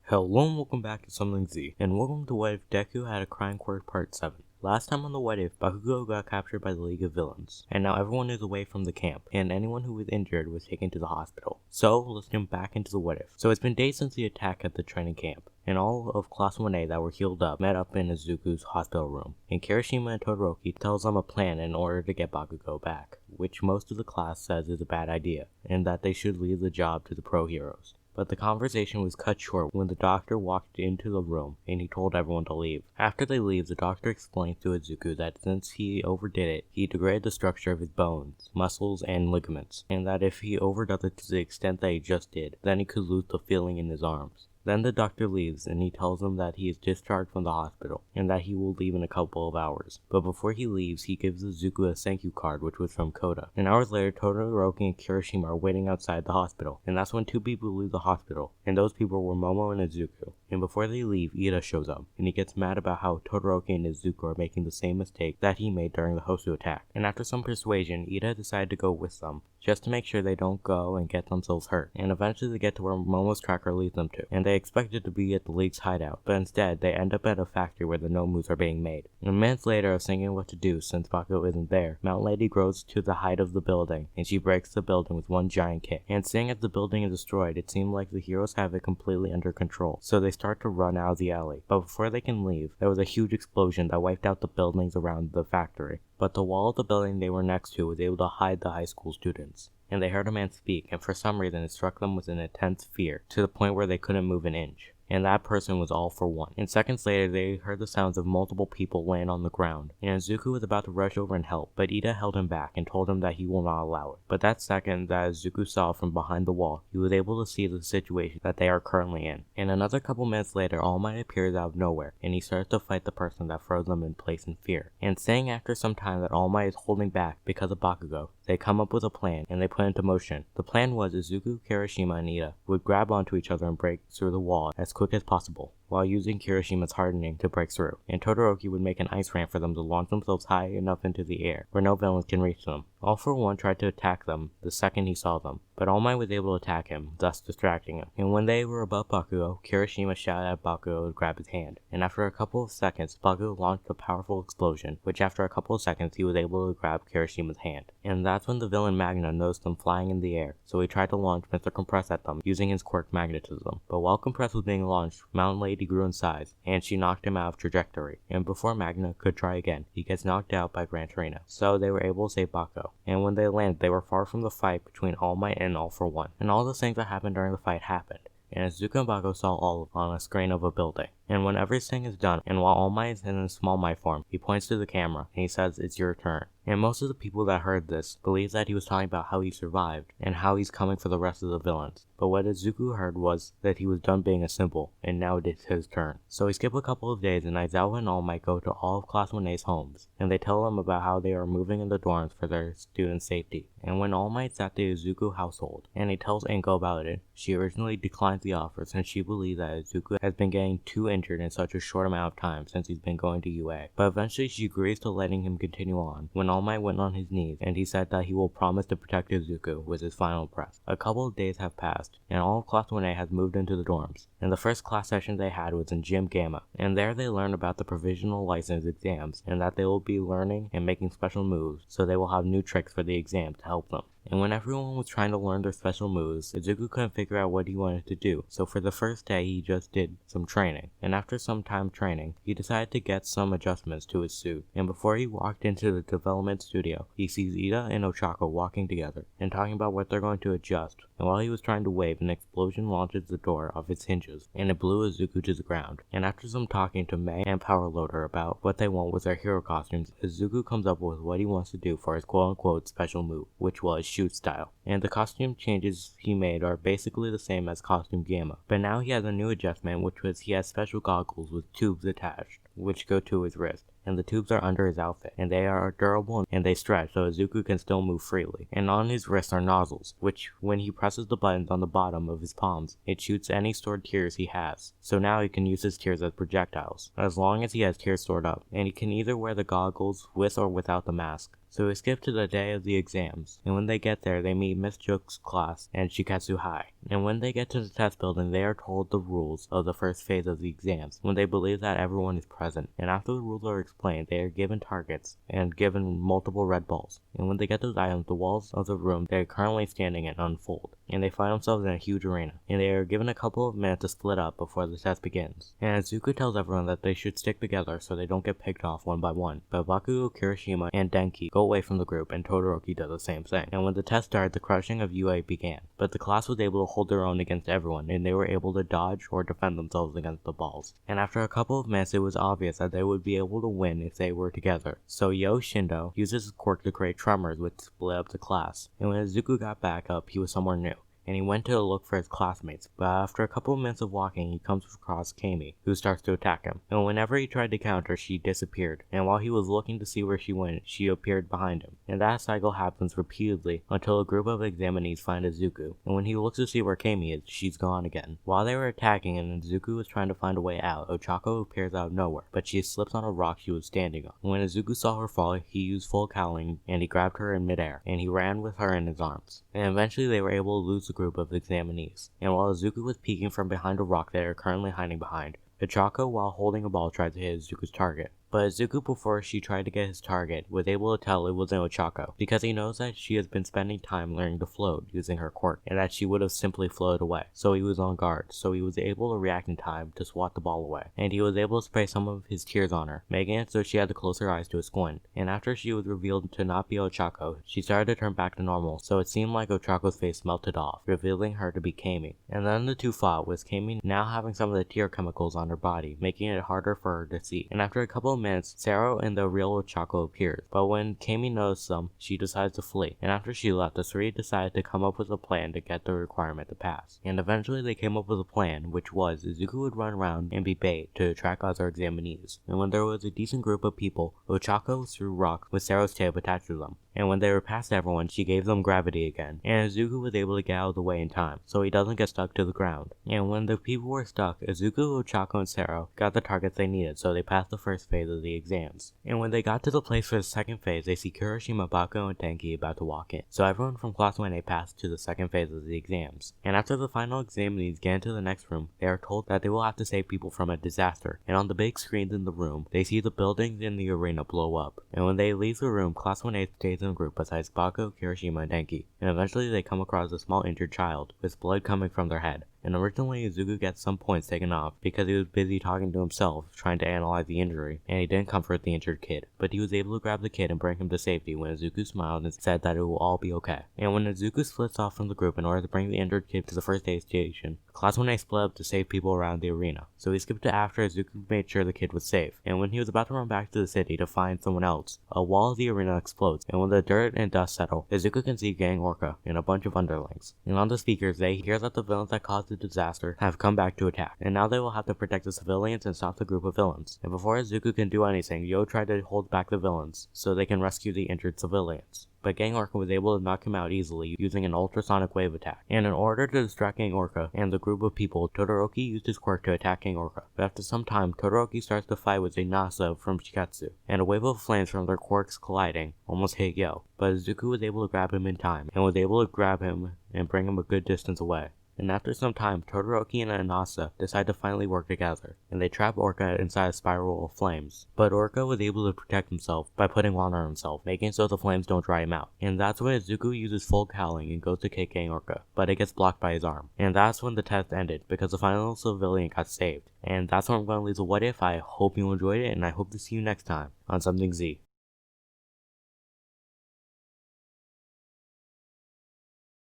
Hello and welcome back to Something Z, and welcome to What If Deku Had a Crying Quirk Part 7. Last time on the What If, Bakugo got captured by the League of Villains, and now everyone is away from the camp, and anyone who was injured was taken to the hospital. So, let's jump back into the What If. So it's been days since the attack at the training camp, and all of Class 1A that were healed up met up in Izuku's hospital room, and Kirishima and Todoroki tells them a plan in order to get Bakugo back, which most of the class says is a bad idea, and that they should leave the job to the pro heroes. But the conversation was cut short when the doctor walked into the room and he told everyone to leave. After they leave, the doctor explains to Izuku that since he overdid it, he degraded the structure of his bones, muscles, and ligaments, and that if he overdoes it to the extent that he just did, then he could lose the feeling in his arms. Then the doctor leaves and he tells them that he is discharged from the hospital and that he will leave in a couple of hours. But before he leaves, he gives Izuku a thank you card, which was from Koda. And hours later, Todoroki and Kirishima are waiting outside the hospital, and that's when two people leave the hospital, and those people were Momo and Izuku. And before they leave, Ida shows up, and he gets mad about how Todoroki and Izuku are making the same mistake that he made during the Hosu attack. And after some persuasion, Ida decided to go with them, just to make sure they don't go and get themselves hurt. And eventually they get to where Momo's tracker leads them to, and they expected to be at the League's hideout, but instead they end up at a factory where the Nomus are being made. And minutes later, of thinking what to do since Bakugo isn't there, Mountain Lady grows to the height of the building, and she breaks the building with one giant kick. And seeing as the building is destroyed, it seemed like the heroes have it completely under control, so they start to run out of the alley. But before they can leave, there was a huge explosion that wiped out the buildings around the factory. But the wall of the building they were next to was able to hide the high school students. And they heard a man speak, and for some reason it struck them with an intense fear, to the point where they couldn't move an inch. And that person was All For One. And seconds later, they heard the sounds of multiple people land on the ground, and Izuku was about to rush over and help, but Ida held him back and told him that he will not allow it. But that second that Izuku saw from behind the wall, he was able to see the situation that they are currently in. And another couple minutes later, All Might appears out of nowhere, and he starts to fight the person that froze them in place in fear. And saying after some time that All Might is holding back because of Bakugo, they come up with a plan, and they put it into motion. The plan was Izuku, Kirishima, and Ida would grab onto each other and break through the wall as quick as possible, while using Kirishima's hardening to break through, and Todoroki would make an ice ramp for them to launch themselves high enough into the air, where no villains can reach them. All For One tried to attack them the second he saw them, but All Might was able to attack him, thus distracting him. And when they were above Bakugo, Kirishima shouted at Bakugo to grab his hand, and after a couple of seconds, Bakugo launched a powerful explosion, which after a couple of seconds he was able to grab Kirishima's hand. And that's when the villain Magna noticed them flying in the air, so he tried to launch Mr. Compress at them, using his quirk magnetism. But while Compress was being launched, Mountain Lady grew in size, and she knocked him out of trajectory, and before Magna could try again, he gets knocked out by Gran Torino. So they were able to save Bakugo, and when they landed, they were far from the fight between All Might and All For One. And all the things that happened during the fight happened, and Izuku and Bakugo saw all of on a screen of a building. And when everything is done, and while All Might is in a small might form, he points to the camera, and he says, "It's your turn." And most of the people that heard this believed that he was talking about how he survived, and how he's coming for the rest of the villains. But what Izuku heard was that he was done being a symbol, and now it is his turn. So we skip a couple of days, and Aizawa and All Might go to all of Class 1A's homes, and they tell them about how they are moving in the dorms for their students' safety. And when All Might's at the Izuku household, and he tells Inko about it, she originally declines the offer since she believes that Izuku has been getting too injured in such a short amount of time since he's been going to UA. But eventually she agrees to letting him continue on, when All Might went on his knees, and he said that he will promise to protect Izuku with his final breath. A couple of days have passed, and all of Class 1A has moved into the dorms, and the first class session they had was in Gym Gamma, and there they learned about the provisional license exams, and that they will be learning and making special moves, so they will have new tricks for the exam to help them. And when everyone was trying to learn their special moves, Izuku couldn't figure out what he wanted to do, so for the first day he just did some training. And after some time training, he decided to get some adjustments to his suit. And before he walked into the development studio, he sees Ida and Ochako walking together, and talking about what they're going to adjust. And while he was trying to wave, an explosion launches the door off its hinges, and it blew Izuku to the ground. And after some talking to Mei and Power Loader about what they want with their hero costumes, Izuku comes up with what he wants to do for his quote-unquote special move, which was shoot style. And the costume changes he made are basically the same as Costume Gamma, but now he has a new adjustment, which was he has special goggles with tubes attached, which go to his wrist. And the tubes are under his outfit, and they are durable and they stretch so Izuku can still move freely. And on his wrists are nozzles, which when he presses the buttons on the bottom of his palms, it shoots any stored tears he has. So now he can use his tears as projectiles, as long as he has tears stored up, and he can either wear the goggles with or without the mask. So we skip to the day of the exams, and when they get there, they meet Miss Jook's class and Shiketsu High. And when they get to the test building, they are told the rules of the first phase of the exams, when they believe that everyone is present. And after the rules are explained, they are given targets and given multiple red balls. And when they get those items, the walls of the room they are currently standing in unfold, and they find themselves in a huge arena. And they are given a couple of minutes to split up before the test begins. And Izuku tells everyone that they should stick together so they don't get picked off one by one. But Bakugo, Kirishima, and Denki go away from the group, and Todoroki does the same thing. And when the test started, the crushing of UA began. But the class was able to hold their own against everyone, and they were able to dodge or defend themselves against the balls. And after a couple of minutes, it was obvious that they would be able to win if they were together. So Yo Shindo uses his quirk to create tremors which split up the class. And when Izuku got back up, he was somewhere new, and he went to look for his classmates, but after a couple of minutes of walking, he comes across Kami, who starts to attack him. And whenever he tried to counter, she disappeared, and while he was looking to see where she went, she appeared behind him. And that cycle happens repeatedly until a group of examinees find Izuku, and when he looks to see where Kami is, she's gone again. While they were attacking and Izuku was trying to find a way out, Ochako appears out of nowhere, but she slips on a rock she was standing on. When Izuku saw her fall, he used full cowling, and he grabbed her in midair, and he ran with her in his arms. And eventually they were able to lose the group of examinees. And while Izuku was peeking from behind a rock they are currently hiding behind, Ochako, while holding a ball, tried to hit Izuku's target. But Izuku, before she tried to get his target, was able to tell it wasn't Ochako, because he knows that she has been spending time learning to float using her quirk, and that she would have simply floated away. So he was on guard, so he was able to react in time to swat the ball away. And he was able to spray some of his tears on her, making it so she had to close her eyes to a squint. And after she was revealed to not be Ochako, she started to turn back to normal, so it seemed like Ochako's face melted off, revealing her to be Kami. And then the two fought, with Kami now having some of the tear chemicals on her body, making it harder for her to see. And after a couple of minutes, Sero and the real Ochako appears, but when Kami noticed them, she decides to flee. And after she left, the three decided to come up with a plan to get the requirement to pass. And eventually they came up with a plan, which was Izuku would run around and be bait to attract other examinees. And when there was a decent group of people, Ochako threw rocks with Sero's tail attached to them. And when they were past everyone, she gave them gravity again, and Izuku was able to get out of the way in time, so he doesn't get stuck to the ground. And when the people were stuck, Izuku, Ochako, and Sero got the targets they needed, so they passed the first phase of the exams. And when they got to the place for the second phase, they see Kirishima, Bakugo, and Denki about to walk in. So everyone from class 1A passed to the second phase of the exams. And after the final examinees get into the next room, they are told that they will have to save people from a disaster. And on the big screens in the room, they see the buildings in the arena blow up. And when they leave the room, class 1A stays in a group besides Bakugo, Kirishima, and Denki. And eventually they come across a small injured child, with blood coming from their head. And originally Izuku gets some points taken off because he was busy talking to himself, trying to analyze the injury, and he didn't comfort the injured kid. But he was able to grab the kid and bring him to safety when Izuku smiled and said that it will all be okay. And when Izuku splits off from the group in order to bring the injured kid to the first aid station, Class 1A split up to save people around the arena. So he skipped to after Izuku made sure the kid was safe. And when he was about to run back to the city to find someone else, a wall of the arena explodes, and when the dirt and dust settle, Izuku can see Gang Orca and a bunch of underlings. And on the speakers, they hear that the villains that caused the disaster have come back to attack, and now they will have to protect the civilians and stop the group of villains. And before Izuku can do anything, Yo tried to hold back the villains so they can rescue the injured civilians. But Gang Orca was able to knock him out easily using an ultrasonic wave attack. And in order to distract Gang Orca and the group of people, Todoroki used his quirk to attack Gang Orca. But after some time, Todoroki starts to fight with a Nasa from Shikatsu, and a wave of flames from their quirks colliding almost hit Yo. But Izuku was able to grab him in time, and was able to grab him and bring him a good distance away. And after some time, Todoroki and Anasa decide to finally work together, and they trap Orca inside a spiral of flames. But Orca was able to protect himself by putting water on himself, making so the flames don't dry him out. And that's when Izuku uses full howling and goes to kick Gang Orca, but it gets blocked by his arm. And that's when the test ended, because the final civilian got saved. And that's where I'm going to leave the what if. I hope you enjoyed it, and I hope to see you next time on Something Z.